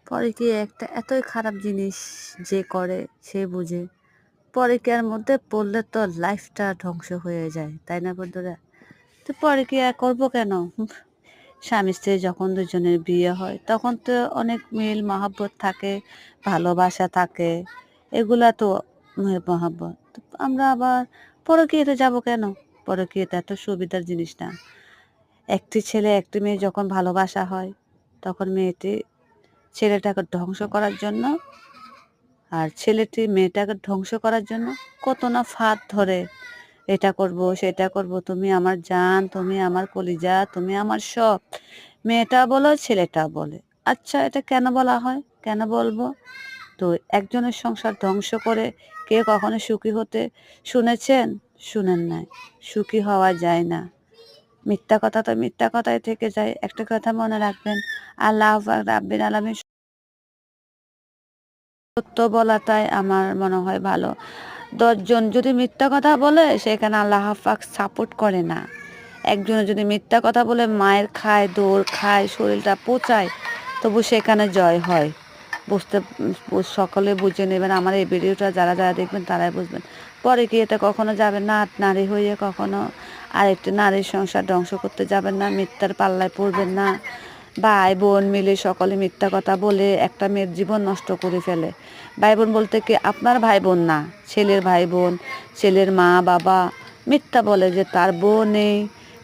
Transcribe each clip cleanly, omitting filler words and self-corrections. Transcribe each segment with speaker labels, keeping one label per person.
Speaker 1: পরকীয়া একটা এতই খারাপ জিনিস, যে করে সে বুঝে। পরকীয়ার মধ্যে পড়লে তো লাইফটা ধ্বংস হয়ে যায়, তাই না বন্ধুরা? তো পরকীয়া করবো কেন? স্বামী স্ত্রী যখন দুজনের বিয়ে হয় তখন তো অনেক মিল মহাব্বত থাকে, ভালোবাসা থাকে, এগুলা তো মহাব্বত। আমরা আবার পরকীয়াতে যাব কেন? পরকীয়াতে এত সুবিধার জিনিস না। একটি ছেলে একটি মেয়ে যখন ভালোবাসা হয়, তখন মেয়েটি ছেলেটাকে ধ্বংস করার জন্য, আর ছেলেটি মেয়েটাকে ধ্বংস করার জন্য কত না ফাঁদ ধরে। এটা করব, সেটা করব, তুমি আমার জান, তুমি আমার কলিজা, তুমি আমার সব। মেয়েটা বলো, ছেলেটা বলে। আচ্ছা, এটা কেন বলা হয়? কেন বলবো? তো একজনের সংসার ধ্বংস করে কে কখনো সুখী হতে শুনেছেন? শুনেন নাই। সুখী হওয়া যায় না। মিথ্যা কথা তো মিথ্যা কথাই থেকে যায়। একটা কথা মনে রাখবেন, আল্লাহ পাক রাব্বিল আলামিন সত্য বলাটাই আমার মনে হয় ভালো। ১০ জন যদি মিথ্যা কথা বলে, সেখানে আল্লাহ পাক সাপোর্ট করে না। একজনে যদি মিথ্যা কথা বলে মায়ের খায়, দৌড় খায়, শরীরটা পচায়, তবু সেখানে জয় হয়। বুঝতে সকলে বুঝে নেবেন। আমার এই ভিডিওটা যারা যারা দেখবেন তারাই বুঝবেন। পরে কি এটা কখনো যাবেন না, নারী হয়ে কখনো আরেকটি নারীর সংসার ধ্বংস করতে যাবেন না, মিথ্যার পাল্লায় পড়বেন না। ভাই বোন মিলে সকলে মিথ্যা কথা বলে একটা মেয়ের জীবন নষ্ট করে ফেলে। ভাই বোন বলতে কি আপনার ভাই বোন না, ছেলের ভাই বোন, ছেলের মা বাবা মিথ্যা বলে যে তার বউ নেই,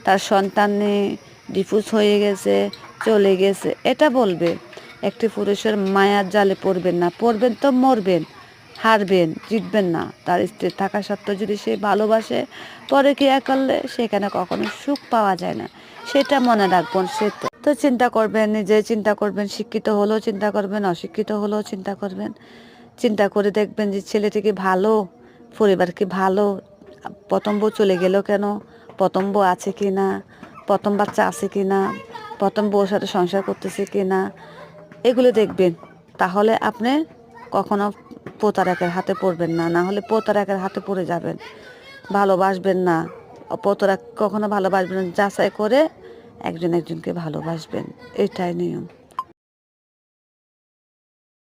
Speaker 1: তার সন্তান নেই, ডিভোর্স হয়ে গেছে, চলে গেছে, এটা বলবে। একটি পুরুষের মায়ার জালে পড়বেন না, পড়বেন তো মরবেন, হারবেন, জিতবেন না। তার স্ত্রী থাকা সত্ত্বেও যদি সে ভালোবাসে, পরকীয়া করলে সেখানে কখনো সুখ পাওয়া যায় না। সেটা মনে রাখবেন। সে তো চিন্তা করবেন, নিজে চিন্তা করবেন, শিক্ষিত হলেও চিন্তা করবেন, অশিক্ষিত হলেও চিন্তা করবেন। চিন্তা করে দেখবেন যে ছেলেটি কি ভালো, পরিবার কি ভালো, প্রথম বউ চলে গেল কেন, প্রথম বউ আছে কি না, প্রথম বাচ্চা আছে কি না, প্রথম বউর সাথে সংসার করতেছে কি না, এগুলো দেখবেন। তাহলে আপনি কখনো প্রতারকের হাতে পড়বেন না, না হলে প্রতারকের হাতে পড়ে যাবেন। ভালোবাসবেন না, প্রতারক কখনো ভালোবাসবেন না, যাচাই করে একজন একজনকে ভালোবাসবেন, এটাই নিয়ম।